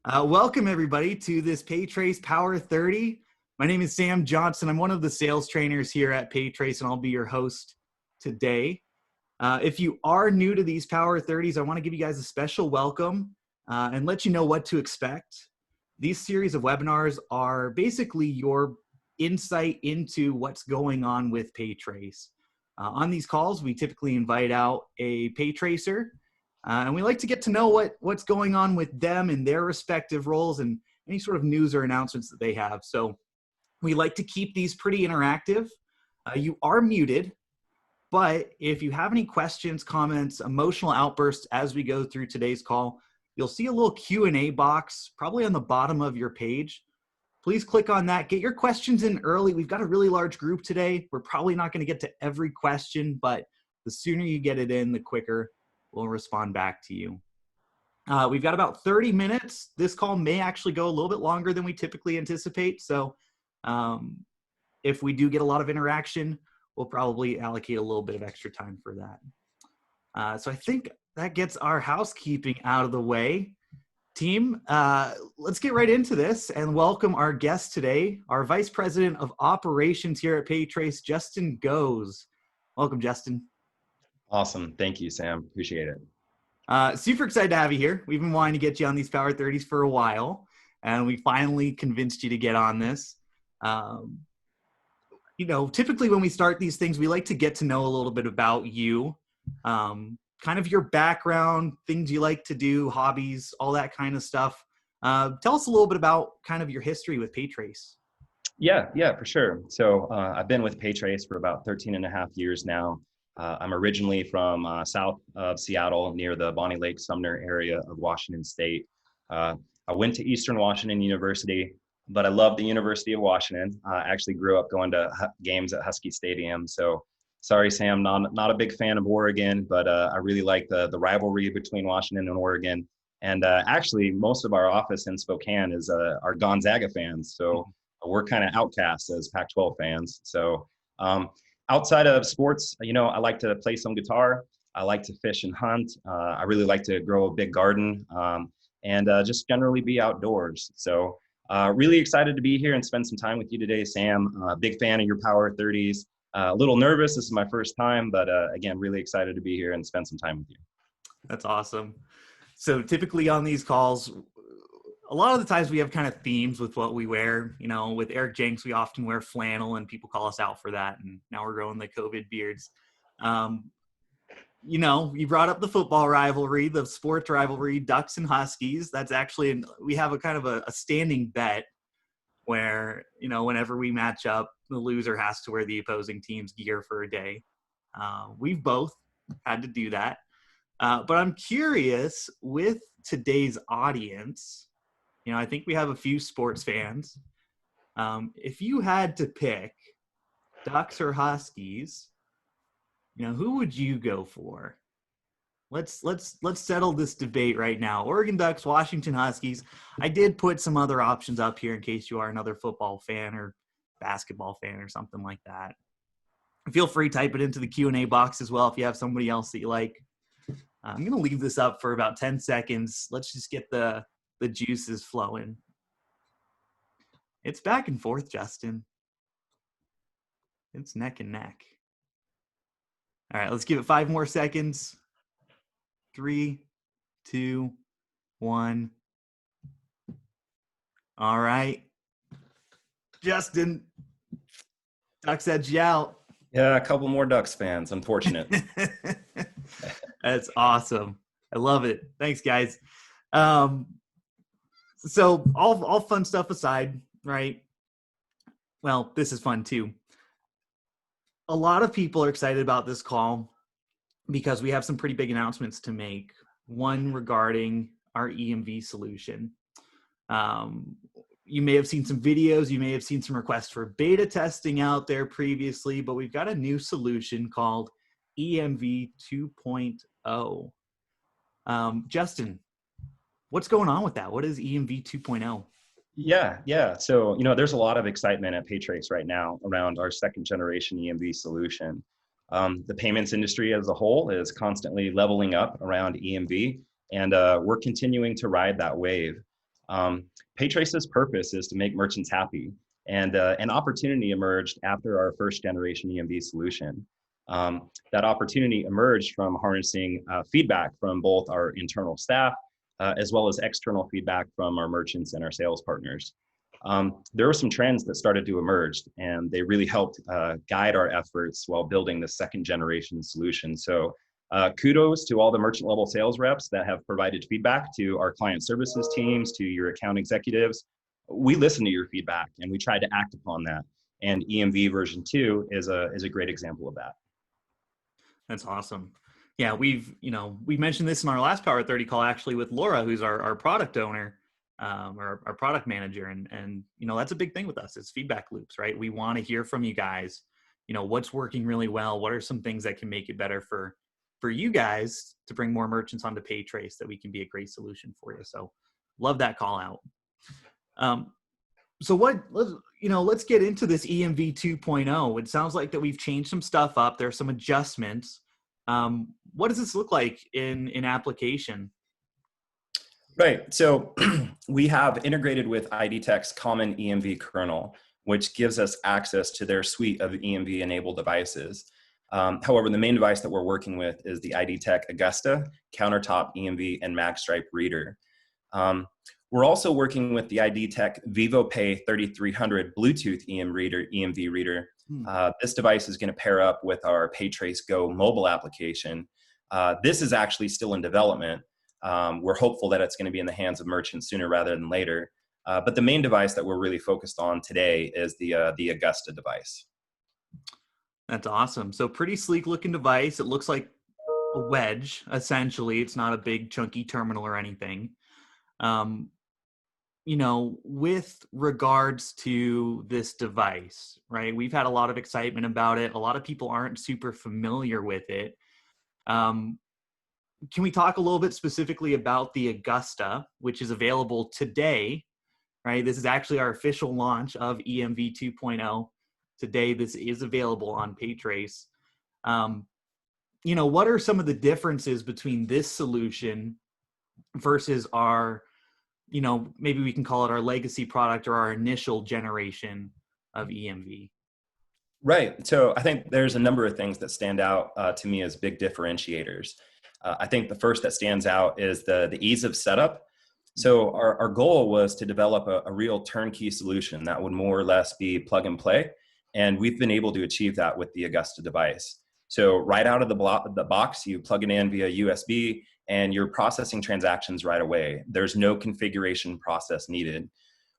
Welcome everybody to this PayTrace Power30. My name is Sam Johnson. I'm one of the sales trainers here at PayTrace, and I'll be your host today. If you are new to these Power30s, I want to give you guys a special welcome and let you know what to expect. These series of webinars are basically your insight into what's going on with PayTrace. On these calls, we typically invite out a PayTracer, and we like to get to know what's going on with them in their respective roles and any sort of news or announcements that they have. So we like to keep these pretty interactive. You are muted, but if you have any questions, comments, emotional outbursts as we go through today's call, you'll see a little Q&A box probably on the bottom of your page. Please click on that. Get your questions in early. We've got a really large group today. We're probably not going to get to every question, but the sooner you get it in, the quicker we'll respond back to you. We've got about 30 minutes. This call may actually go a little bit longer than we typically anticipate. So if we do get a lot of interaction, we'll probably allocate a little bit of extra time for that. So I think that gets our housekeeping out of the way. Team, let's get right into this and welcome our guest today, our Vice President of Operations here at PayTrace, Justin Goes. Welcome, Justin. Awesome. Thank you, Sam. Appreciate it. Super excited to have you here. We've been wanting to get you on these Power30s for a while, and we finally convinced you to get on this. Typically when we start these things, we like to get to know a little bit about you, kind of your background, things you like to do, hobbies, all that kind of stuff. Tell us a little bit about kind of your history with PayTrace. Yeah, for sure. So I've been with PayTrace for about 13 and a half years now. I'm originally from south of Seattle, near the Bonnie Lake, Sumner area of Washington State. I went to Eastern Washington University, but I love the University of Washington. I actually grew up going to games at Husky Stadium. So sorry, Sam, not a big fan of Oregon, but I really like the rivalry between Washington and Oregon. And actually, most of our office in Spokane is our Gonzaga fans. So we're kind of outcasts as Pac-12 fans. So outside of sports, I like to play some guitar. I like to fish and hunt. I really like to grow a big garden and just generally be outdoors. So really excited to be here and spend some time with you today, Sam. Big fan of your Power30s. A little nervous. This is my first time, but again, really excited to be here and spend some time with you. That's awesome. So typically on these calls, a lot of the times we have kind of themes with what we wear. With Eric Jenks, we often wear flannel and people call us out for that. And now we're growing the COVID beards. You brought up the football rivalry, the sports rivalry, Ducks and Huskies. That's actually, we have a kind of a standing bet where, whenever we match up, the loser has to wear the opposing team's gear for a day. We've both had to do that. But I'm curious with today's audience, I think we have a few sports fans. If you had to pick Ducks or Huskies, who would you go for? Let's settle this debate right now. Oregon Ducks, Washington Huskies. I did put some other options up here in case you are another football fan or basketball fan or something like that. Feel free to type it into the Q&A box as well if you have somebody else that you like. I'm going to leave this up for about 10 seconds. Let's just get the juices flowing. It's back and forth, Justin. It's neck and neck. All right, let's give it 5 more seconds. 3, 2, 1. All right. Justin, Ducks edge you out. Yeah, a couple more Ducks fans, unfortunate. That's awesome. I love it. Thanks, guys. So all fun stuff aside, right? Well, this is fun too. A lot of people are excited about this call because we have some pretty big announcements to make. One regarding our EMV solution. You may have seen some videos, you may have seen some requests for beta testing out there previously, but we've got a new solution called EMV 2.0. Justin, what's going on with that? What is EMV 2.0? Yeah. So, there's a lot of excitement at PayTrace right now around our second generation EMV solution. The payments industry as a whole is constantly leveling up around EMV, and we're continuing to ride that wave. PayTrace's purpose is to make merchants happy. And an opportunity emerged after our first generation EMV solution. That opportunity emerged from harnessing feedback from both our internal staff as well as external feedback from our merchants and our sales partners. There were some trends that started to emerge, and they really helped guide our efforts while building the second generation solution. So kudos to all the merchant level sales reps that have provided feedback to our client services teams, to your account executives. We listen to your feedback and we try to act upon that. And EMV version 2 is a great example of that. That's awesome. Yeah, we mentioned this in our last Power 30 call actually with Laura, who's our product owner, or our product manager. And that's a big thing with us. It's feedback loops, right? We want to hear from you guys, what's working really well. What are some things that can make it better for you guys to bring more merchants onto PayTrace that we can be a great solution for you. So love that call out. So let's get into this EMV 2.0. It sounds like that we've changed some stuff up. There's some adjustments. What does this look like in application? Right. So we have integrated with IDTech's common EMV kernel, which gives us access to their suite of EMV-enabled devices. However, the main device that we're working with is the IDTech Augusta countertop EMV and MagStripe reader. We're also working with the IDTech VivoPay 3300 Bluetooth EMV reader. This device is going to pair up with our PayTrace Go mobile application. This is actually still in development. We're hopeful that it's going to be in the hands of merchants sooner rather than later. But the main device that we're really focused on today is the Augusta device. That's awesome. So pretty sleek looking device. It looks like a wedge, essentially. It's not a big chunky terminal or anything. With regards to this device, right? We've had a lot of excitement about it. A lot of people aren't super familiar with it. Can we talk a little bit specifically about the Augusta, which is available today, right? This is actually our official launch of EMV 2.0. Today, this is available on PayTrace. What are some of the differences between this solution versus our, maybe we can call it our legacy product or our initial generation of EMV? Right. So I think there's a number of things that stand out to me as big differentiators. I think the first that stands out is the ease of setup. So our goal was to develop a real turnkey solution that would more or less be plug and play. And we've been able to achieve that with the Augusta device. So right out of the box, you plug it in via USB and you're processing transactions right away. There's no configuration process needed.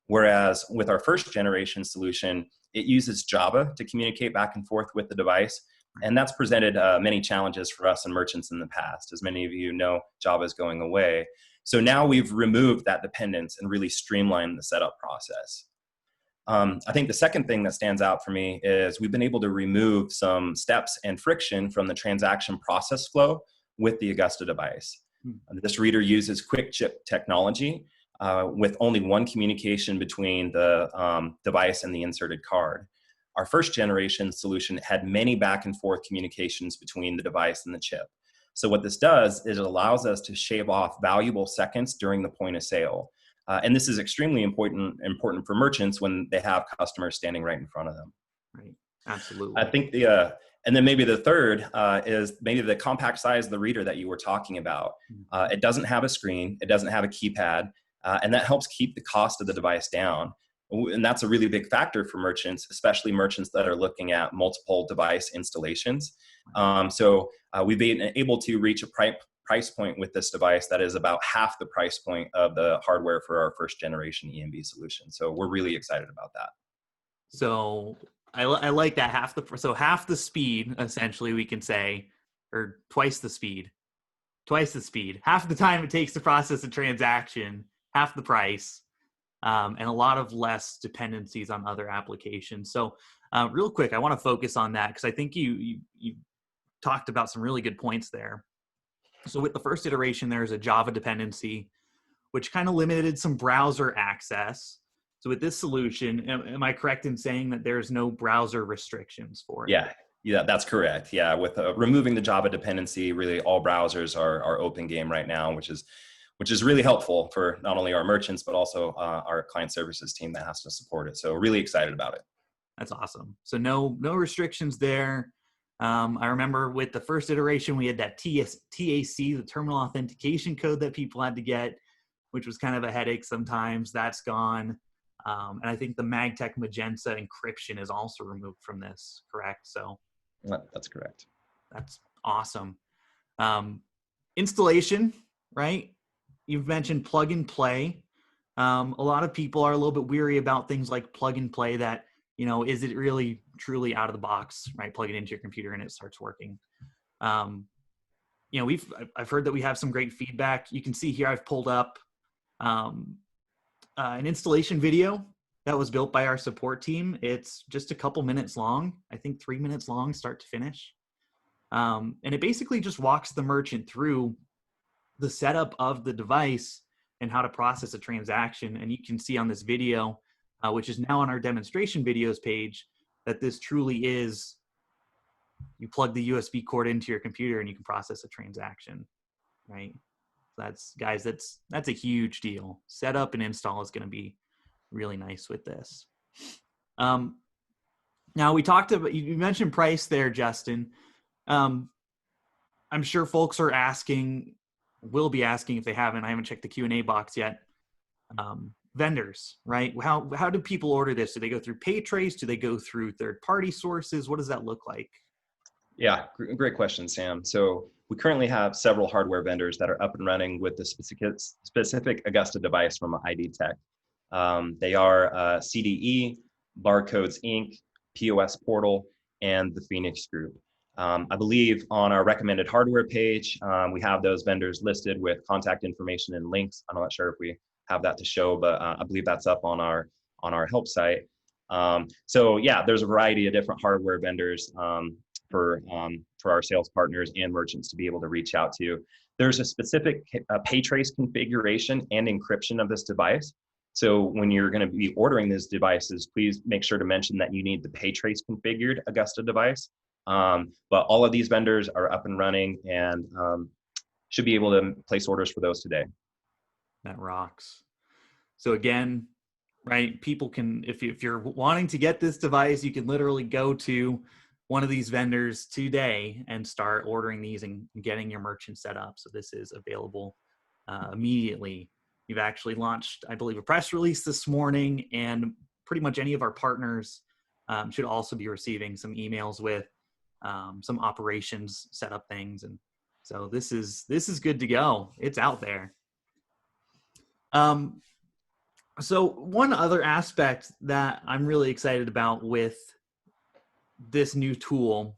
Whereas with our first generation solution, it uses Java to communicate back and forth with the device. And that's presented many challenges for us and merchants in the past. As many of you know, Java is going away. So now we've removed that dependence and really streamlined the setup process. I think the second thing that stands out for me is we've been able to remove some steps and friction from the transaction process flow with the Augusta device. This reader uses quick chip technology with only one communication between the device and the inserted card. Our first generation solution had many back and forth communications between the device and the chip. So what this does is it allows us to shave off valuable seconds during the point of sale. And this is extremely important for merchants when they have customers standing right in front of them. Right. Absolutely. I think and then maybe the third is maybe the compact size of the reader that you were talking about. It doesn't have a screen, it doesn't have a keypad, and that helps keep the cost of the device down. And that's a really big factor for merchants, especially merchants that are looking at multiple device installations. So we've been able to reach a price point with this device that is about half the price point of the hardware for our first generation EMV solution. So we're really excited about that. So I like that half the speed, essentially, we can say, or twice the speed, half the time it takes to process a transaction, half the price, and a lot of less dependencies on other applications. So real quick, I want to focus on that because I think you talked about some really good points there. So with the first iteration, there's a Java dependency, which kind of limited some browser access. So with this solution, am I correct in saying that there's no browser restrictions for it? Yeah, that's correct. Yeah, with removing the Java dependency, really all browsers are open game right now, which is which is really helpful for not only our merchants, but also our client services team that has to support it. So really excited about it. That's awesome. So no restrictions there. I remember with the first iteration, we had that TAC, the terminal authentication code that people had to get, which was kind of a headache sometimes. That's gone. And I think the Magtech Magenta encryption is also removed from this, correct? So that's correct. That's awesome. Installation, right? You've mentioned plug and play. A lot of people are a little bit weary about things like plug and play that, is it really truly out of the box, right? Plug it into your computer and it starts working. I've heard that we have some great feedback. You can see here, I've pulled up an installation video that was built by our support team. It's just a couple minutes long, I think 3 minutes long, start to finish. And it basically just walks the merchant through the setup of the device and how to process a transaction. And you can see on this video, which is now on our demonstration videos page, that this truly is, you plug the USB cord into your computer and you can process a transaction, right? That's a huge deal. Setup and install is going to be really nice with this. Now we talked about, you mentioned price there, Justin. I'm sure folks are will be asking if they haven't. I haven't checked the Q&A box yet. Vendors, right? How do people order this? Do they go through PayTrace? Do they go through third-party sources? What does that look like? Yeah, great question, Sam. So we currently have several hardware vendors that are up and running with the specific Augusta device from ID Tech. They are CDE, Barcodes Inc., POS Portal, and the Phoenix Group. I believe on our recommended hardware page, we have those vendors listed with contact information and links. I'm not sure if we have that to show, but I believe that's up on our help site. So yeah, there's a variety of different hardware vendors for our sales partners and merchants to be able to reach out to. There's a specific PayTrace configuration and encryption of this device. So when you're going to be ordering these devices, please make sure to mention that you need the PayTrace configured Augusta device. But all of these vendors are up and running and should be able to place orders for those today. That rocks. So again, right, people can, if you're wanting to get this device, you can literally go to one of these vendors today and start ordering these and getting your merchant set up. So this is available immediately. We've actually launched, I believe, a press release this morning, and pretty much any of our partners should also be receiving some emails with some operations setup things. And so this is good to go. It's out there. So one other aspect that I'm really excited about with this new tool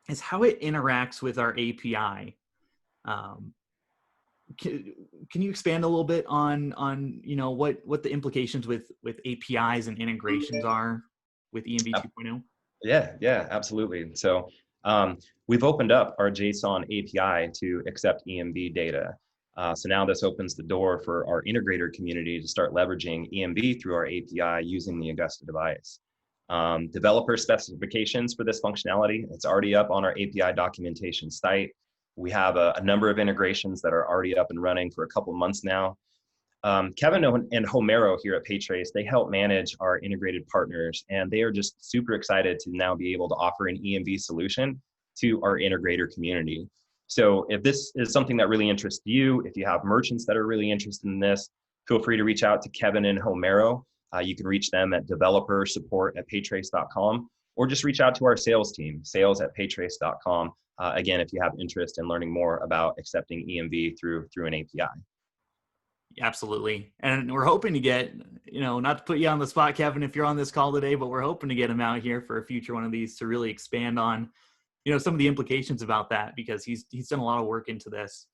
is how it interacts with our API. Can you expand a little bit on what the implications with APIs and integrations are with EMV 2.0? Yeah, absolutely. So we've opened up our JSON API to accept EMV data. So now this opens the door for our integrator community to start leveraging EMV through our API using the Augusta device. Developer specifications for this functionality, it's already up on our API documentation site. We have a number of integrations that are already up and running for a couple months now. Kevin and Homero here at PayTrace, they help manage our integrated partners, and they are just super excited to now be able to offer an EMV solution to our integrator community. So if this is something that really interests you, if you have merchants that are really interested in this, feel free to reach out to Kevin and Homero. You can reach them at developersupport@paytrace.com, or just reach out to our sales team, sales@paytrace.com. Again, if you have interest in learning more about accepting EMV through an API. Absolutely. And we're hoping to get, not to put you on the spot, Kevin, if you're on this call today, but we're hoping to get him out here for a future one of these to really expand on, some of the implications about that, because he's done a lot of work into this.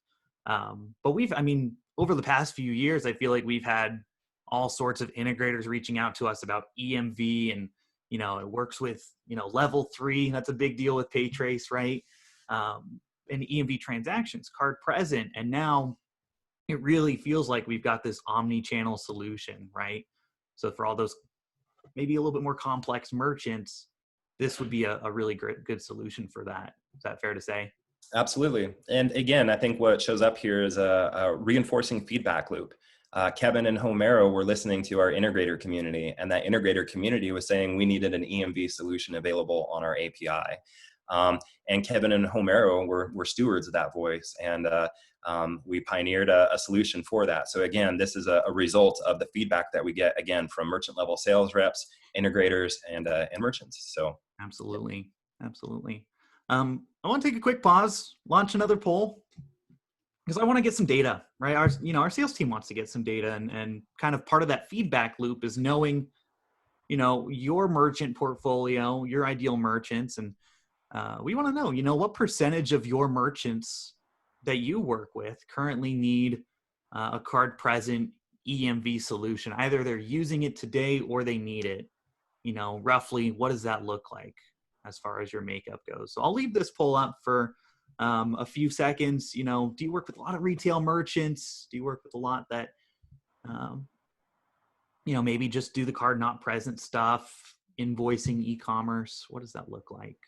But over the past few years, I feel like we've had all sorts of integrators reaching out to us about EMV, and, it works with, level 3. That's a big deal with PayTrace, right? And EMV transactions, card present. And now it really feels like we've got this omni-channel solution, right? So for all those maybe a little bit more complex merchants, this would be a really good solution for that. Is that fair to say? Absolutely. And again, I think what shows up here is a reinforcing feedback loop. Kevin and Homero were listening to our integrator community, and that integrator community was saying we needed an EMV solution available on our API. And Kevin and Homero were stewards of that voice, and we pioneered a solution for that. So again, this is a result of the feedback that we get, again, from merchant level sales reps, integrators, and merchants. So Absolutely. Absolutely. I want to take a quick pause, launch another poll, because I want to get some data, right? Our sales team wants to get some data, and kind of part of that feedback loop is knowing, your merchant portfolio, your ideal merchants. And we want to know, what percentage of your merchants that you work with currently need a card present EMV solution. Either they're using it today or they need it. Roughly, what does that look like as far as your makeup goes? So I'll leave this poll up for a few seconds. Do you work with a lot of retail merchants? Do you work with a lot that, um, maybe just do the card not present stuff, invoicing, e-commerce? What does that look like?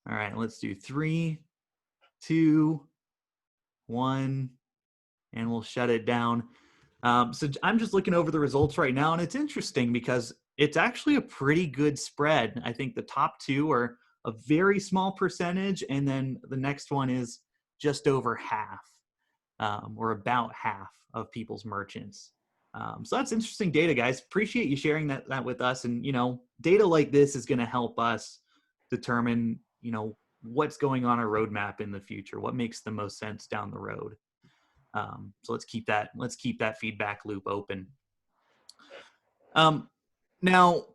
All right, let's do 3, 2, 1, and we'll shut it down. So I'm just looking over the results right now, and it's interesting because it's actually a pretty good spread. I think the top two are a very small percentage, and then the next one is just over half, or about half of people's merchants. So that's interesting data, guys. Appreciate you sharing that with us. And, data like this is going to help us determine, what's going on our roadmap in the future, what makes the most sense down the road. So let's keep that feedback loop open. Now,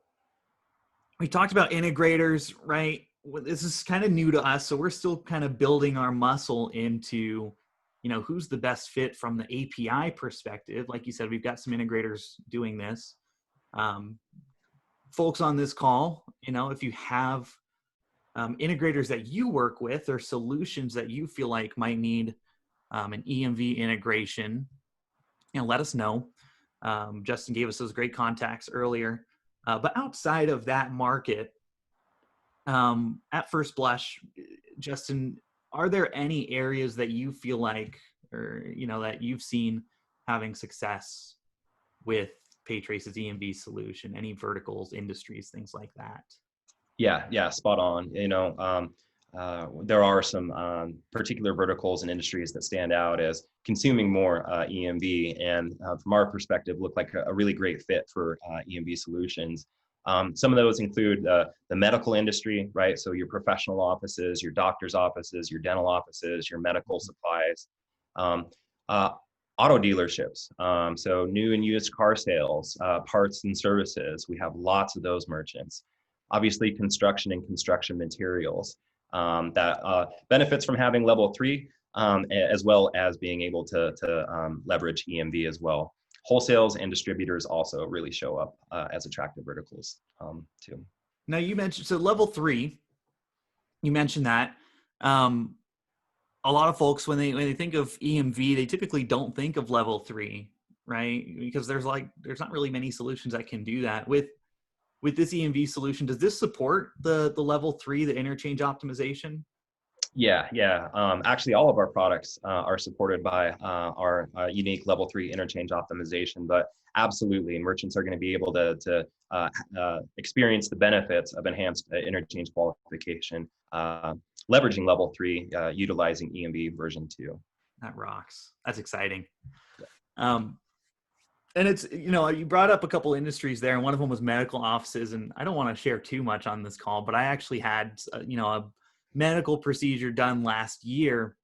we talked about integrators, right? This is kind of new to us, so we're still kind of building our muscle into, who's the best fit from the API perspective. Like you said, we've got some integrators doing this. Folks on this call, if you have integrators that you work with or solutions that you feel like might need an EMV integration, let us know. Justin gave us those great contacts earlier. But outside of that market, at first blush, Justin, are there any areas that you feel like, or, that you've seen having success with PayTrace's EMV solution? Any verticals, industries, things like that? yeah, spot on. There are some particular verticals and industries that stand out as consuming more EMV, and from our perspective, look like a really great fit for EMV solutions. Some of those include the medical industry, right? So your professional offices, your doctor's offices, your dental offices, your medical supplies, um, uh, auto dealerships. So new and used car sales, parts and services. We have lots of those merchants. Obviously, construction and construction materials that benefits from having level 3, as well as being able to leverage EMV as well. Wholesales and distributors also really show up as attractive verticals too. Now you mentioned, so level 3, you mentioned that. A lot of folks, when they think of EMV, they typically don't think of level 3, right? Because there's not really many solutions that can do that. With this EMV solution, does this support the level 3, the interchange optimization? Yeah. Actually, all of our products are supported by our unique level 3 interchange optimization, but absolutely, merchants are going to be able to experience the benefits of enhanced interchange qualification, leveraging level 3, utilizing EMV version 2. That rocks. That's exciting. And it's, you brought up a couple industries there, and one of them was medical offices. And I don't want to share too much on this call, but I actually had, a medical procedure done last year,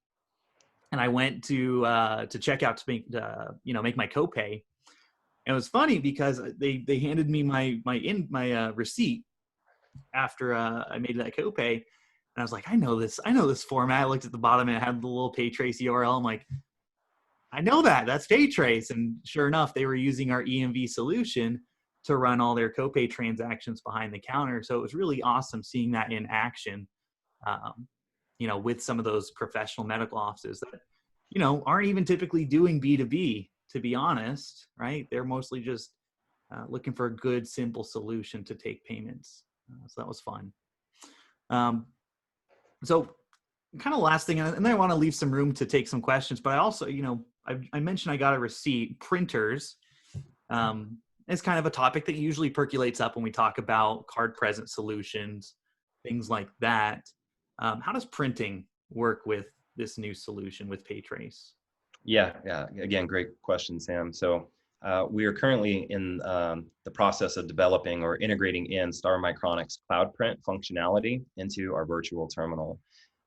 and I went to check out to make my copay. And it was funny because they handed me my receipt after I made that copay, and I was like, I know this format. I looked at the bottom and it had the little PayTrace URL. I'm like, I know that's PayTrace. And sure enough, they were using our EMV solution to run all their copay transactions behind the counter. So it was really awesome seeing that in action, with some of those professional medical offices that, aren't even typically doing B2B, to be honest, right? They're mostly just looking for a good, simple solution to take payments. So that was fun. So kind of last thing, and then I want to leave some room to take some questions, but I also, I mentioned I got a receipt. Printers is kind of a topic that usually percolates up when we talk about card present solutions, things like that. How does printing work with this new solution with PayTrace? Yeah. Again, great question, Sam. So we are currently in the process of developing or integrating in Star Micronics cloud print functionality into our virtual terminal.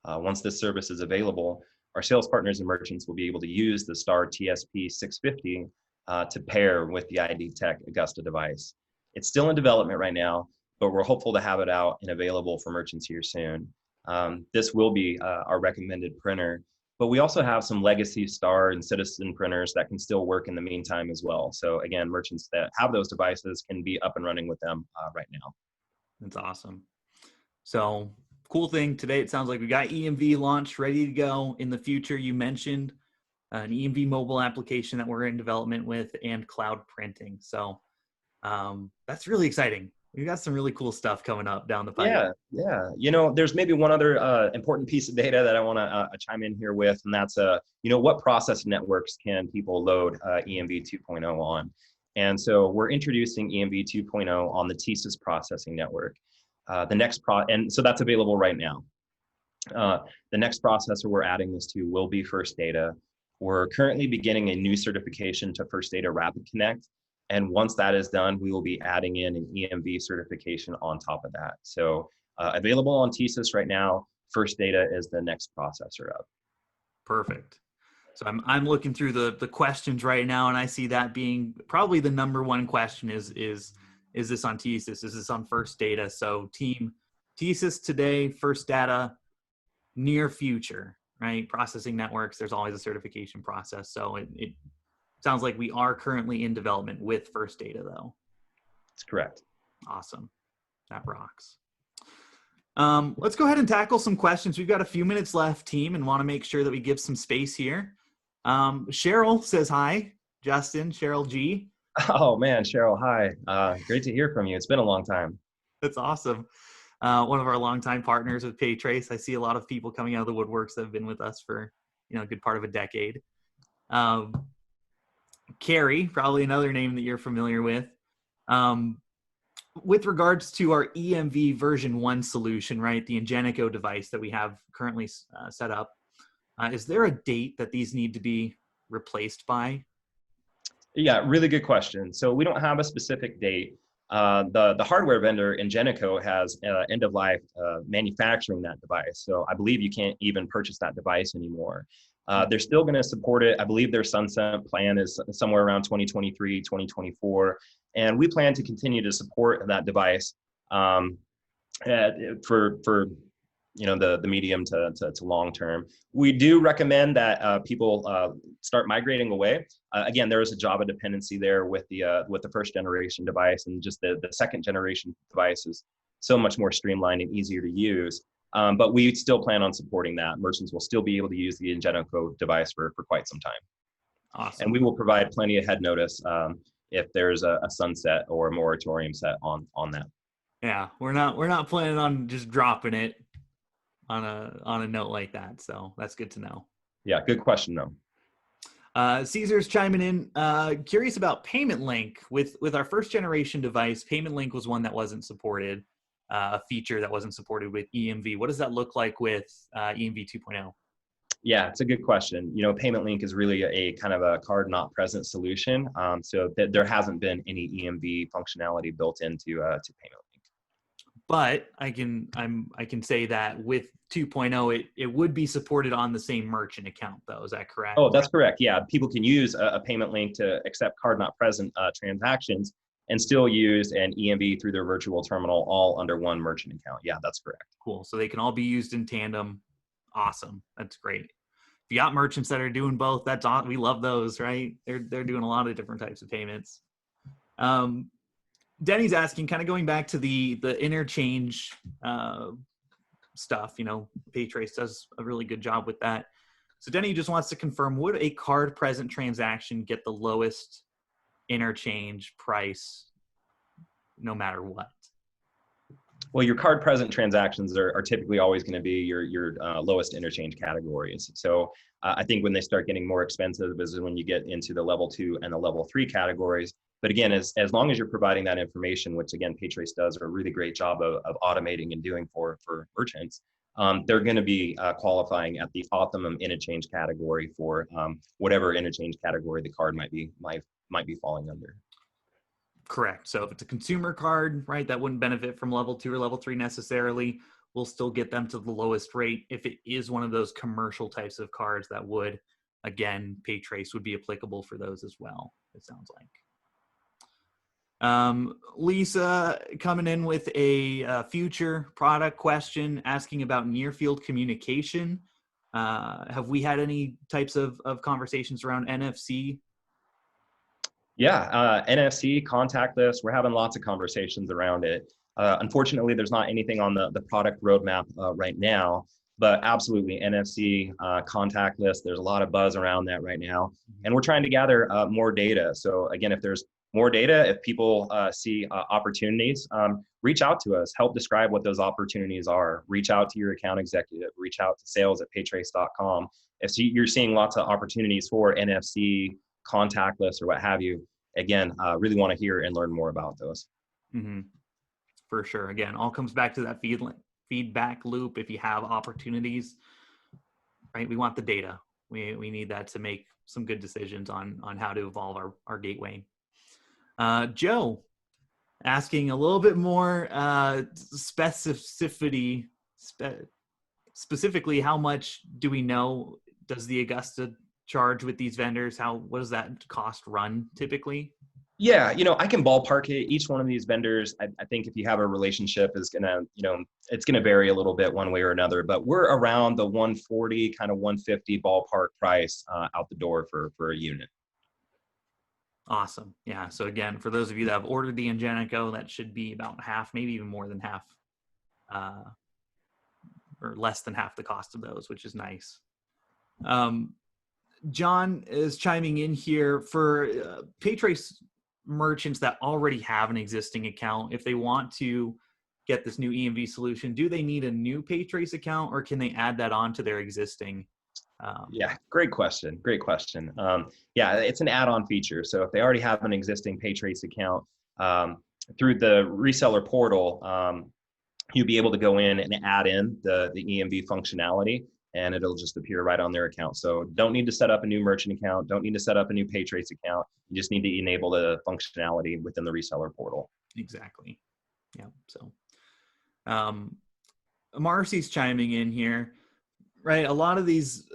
Once this service is available, our sales partners and merchants will be able to use the Star TSP 650 to pair with the ID Tech Augusta device. It's still in development right now, but we're hopeful to have it out and available for merchants here soon. This will be our recommended printer, but we also have some legacy Star and Citizen printers that can still work in the meantime as well. So again, merchants that have those devices can be up and running with them right now. That's awesome. So cool thing today. It sounds like we got EMV launched, ready to go. In the future, you mentioned an EMV mobile application that we're in development with, and cloud printing. So that's really exciting. We've got some really cool stuff coming up down the pipe. Yeah. There's maybe one other important piece of data that I want to chime in here with, and that's what process networks can people load EMV 2.0 on? And so we're introducing EMV 2.0 on the TSYS processing network. And so that's available right now. The next processor we're adding this to will be First Data. We're currently beginning a new certification to First Data Rapid Connect. And once that is done, we will be adding in an EMV certification on top of that. So available on TSYS right now. First Data is the next processor up. Perfect. So I'm looking through the questions right now, and I see that being probably the number one question is this on TSYS? Is this on First Data? So team TSYS today, First Data, near future, right? Processing networks, there's always a certification process. So it sounds like we are currently in development with First Data, though. That's correct. Awesome. That rocks. Let's go ahead and tackle some questions. We've got a few minutes left, team, and want to make sure that we give some space here. Cheryl says hi. Justin, Cheryl G. Oh, man, Cheryl, hi. Great to hear from you. It's been a long time. That's awesome. One of our longtime partners with PayTrace. I see a lot of people coming out of the woodworks that have been with us for a good part of a decade. Carrie, probably another name that you're familiar with. With regards to our EMV version 1 solution, right, the Ingenico device that we have currently set up, is there a date that these need to be replaced by? Yeah, really good question. So we don't have a specific date. The hardware vendor, Ingenico, has end of life manufacturing that device. So I believe you can't even purchase that device anymore. They're still going to support it. I believe their sunset plan is somewhere around 2023, 2024. And we plan to continue to support that device for the medium to long term. We do recommend that people start migrating away. Again, there is a Java dependency there with the first generation device, and just the second generation device is so much more streamlined and easier to use. But we still plan on supporting that. Merchants will still be able to use the Ingenico device for quite some time. Awesome. And we will provide plenty of head notice if there's a sunset or a moratorium set on that. Yeah, we're not planning on just dropping it on a note like that. So that's good to know. Yeah, good question though. Caesar's chiming in. Curious about Payment Link with our first generation device. Payment Link was one that wasn't supported. A feature that wasn't supported with EMV. What does that look like with EMV 2.0? Yeah, it's a good question. Payment Link is really a kind of a card not present solution. So there hasn't been any EMV functionality built into Payment Link. But I can say that with 2.0, it would be supported on the same merchant account, though. Is that correct? Oh, that's correct. Yeah, people can use a Payment Link to accept card not present transactions and still use an EMV through their virtual terminal, all under one merchant account. Yeah, that's correct. Cool. So they can all be used in tandem. Awesome. That's great. If you got merchants that are doing both, that's on. We love those, right? They're doing a lot of different types of payments. Denny's asking, kind of going back to the interchange stuff. PayTrace does a really good job with that. So Denny just wants to confirm: would a card present transaction get the lowest interchange price no matter what? Well, your card present transactions are typically always going to be your lowest interchange categories. So I think when they start getting more expensive is when you get into the level 2 and the level 3 categories. But again, as long as you're providing that information, which again, PayTrace does a really great job of automating and doing for merchants, they're going to be qualifying at the optimum interchange category for whatever interchange category the card might be falling under. Correct. So if it's a consumer card, right, that wouldn't benefit from level 2 or level 3 necessarily. We'll still get them to the lowest rate. If it is one of those commercial types of cards, that would, again, PayTrace would be applicable for those as well, it sounds like. Lisa coming in with a future product question asking about near field communication. Have we had any types of conversations around NFC? Yeah, NFC, contactless, we're having lots of conversations around it. Unfortunately, there's not anything on the product roadmap right now, but absolutely NFC, contactless, there's a lot of buzz around that right now. And we're trying to gather more data. So again, if there's more data, if people see opportunities, reach out to us, help describe what those opportunities are. Reach out to your account executive, reach out to sales@paytrace.com. If you're seeing lots of opportunities for NFC, contactless, or what have you, again, really want to hear and learn more about those. Mm-hmm. For sure. Again, all comes back to that feedback loop. If you have opportunities, right, we want the data. We need that to make some good decisions on how to evolve our gateway. Joe, asking a little bit more specificity, specifically, how much do we know does the Augusta charge with these vendors? What does that cost run typically? Yeah, I can ballpark it. Each one of these vendors, I think if you have a relationship is gonna, it's gonna vary a little bit one way or another, but we're around the 140, kind of 150 ballpark price out the door for a unit. Awesome. Yeah. So again, for those of you that have ordered the Ingenico, that should be about half, maybe even more than half, or less than half the cost of those, which is nice. John is chiming in here for PayTrace merchants that already have an existing account. If they want to get this new EMV solution, do they need a new PayTrace account, or can they add that on to their existing? Yeah, great question. Great question. Yeah, it's an add-on feature. So if they already have an existing PayTrace account through the reseller portal, you'll be able to go in and add in the EMV functionality, and it'll just appear right on their account. So don't need to set up a new merchant account. Don't need to set up a new PayTrace account. You just need to enable the functionality within the reseller portal. Exactly. Yeah. So Marcy's chiming in here, right? A lot of these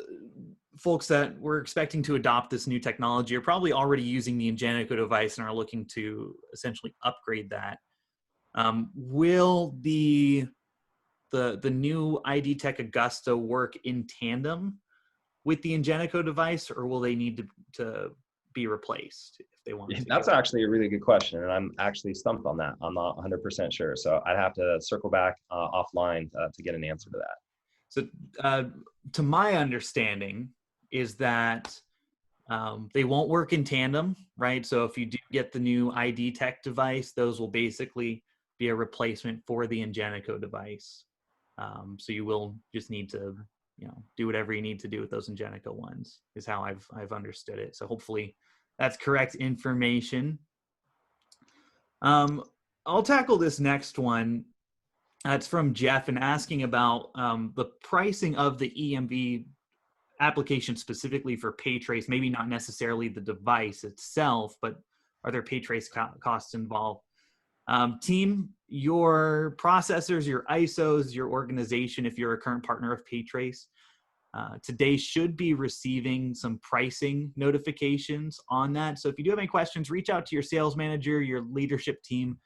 folks that we're expecting to adopt this new technology are probably already using the Ingenico device and are looking to essentially upgrade that. Will the new ID Tech Augusta work in tandem with the Ingenico device, or will they need to be replaced if they want to? That's actually a really good question, and I'm actually stumped on that. I'm not 100% sure, so I'd have to circle back offline to get an answer to that. So to my understanding is that they won't work in tandem, right? So if you do get the new ID Tech device, those will basically be a replacement for the Ingenico device. So you will just need to, do whatever you need to do with those Ingenico ones, is how I've understood it. So hopefully that's correct information. I'll tackle this next one. It's from Jeff and asking about the pricing of the EMV application specifically for PayTrace, maybe not necessarily the device itself, but are there PayTrace costs involved? Team, your processors, your ISOs, your organization, if you're a current partner of PayTrace, today should be receiving some pricing notifications on that. So if you do have any questions, reach out to your sales manager, your leadership team.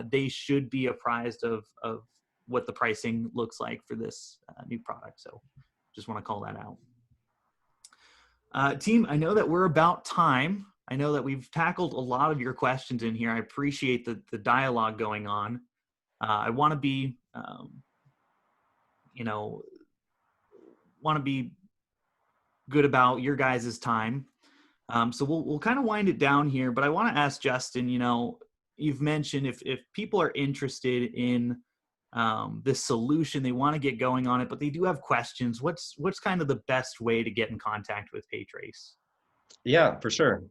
They should be apprised of what the pricing looks like for this new product. So just want to call that out. Team, I know that we're about time. I know that we've tackled a lot of your questions in here. I appreciate the dialogue going on. I want to be, good about your guys' time. So we'll kind of wind it down here, but I want to ask Justin, you've mentioned if people are interested in this solution. They want to get going on it, but they do have questions. What's kind of the best way to get in contact with PayTrace? Yeah, for sure.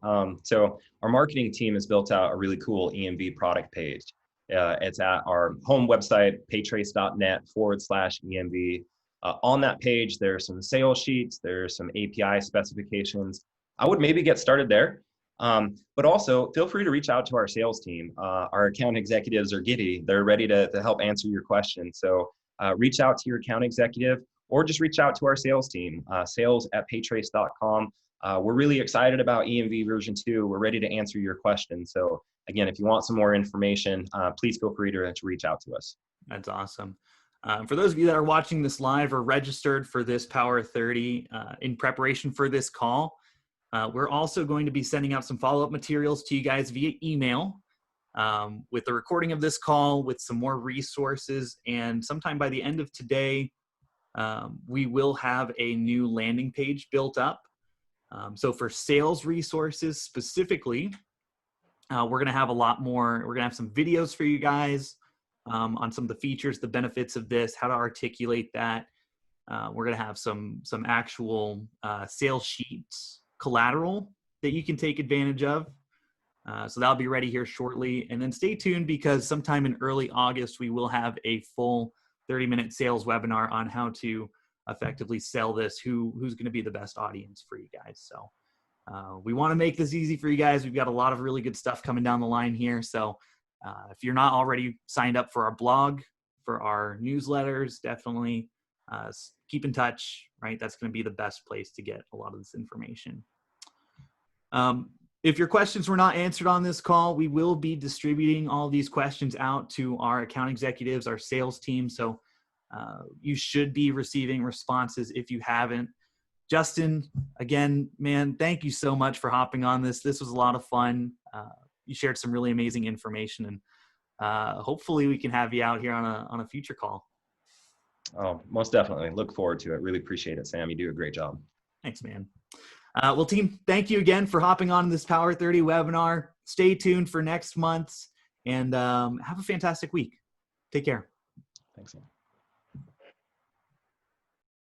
So our marketing team has built out a really cool EMV product page. It's at our home website, paytrace.net/EMV. On that page, there's some sales sheets, there's some API specifications. I would maybe get started there. But also feel free to reach out to our sales team. Our account executives are giddy. They're ready to help answer your questions. So reach out to your account executive or just reach out to our sales team, sales@paytrace.com. We're really excited about EMV version 2. We're ready to answer your questions. So again, if you want some more information, please feel free to reach out to us. That's awesome. For those of you that are watching this live or registered for this Power 30 in preparation for this call, we're also going to be sending out some follow-up materials to you guys via email with the recording of this call, with some more resources. And sometime by the end of today, we will have a new landing page built up. So for sales resources specifically, we're going to have a lot more. We're going to have some videos for you guys on some of the features, the benefits of this, how to articulate that. We're going to have some actual sales sheets, collateral that you can take advantage of. So that'll be ready here shortly. And then stay tuned, because sometime in early August, we will have a full 30-minute sales webinar on how to effectively sell this, who's going to be the best audience for you guys. So we want to make this easy for you guys. We've got a lot of really good stuff coming down the line here. So if you're not already signed up for our blog, for our newsletters, definitely keep in touch, right? That's going to be the best place to get a lot of this information. If your questions were not answered on this call, we will be distributing all these questions out to our account executives, our sales team. So you should be receiving responses if you haven't. Justin, again, man, thank you so much for hopping on this. This was a lot of fun. You shared some really amazing information, and hopefully we can have you out here on a future call. Oh, most definitely. Look forward to it. Really appreciate it, Sam. You do a great job. Thanks, man. Well, team, thank you again for hopping on this Power 30 webinar. Stay tuned for next month's, and have a fantastic week. Take care. Thanks, Sam.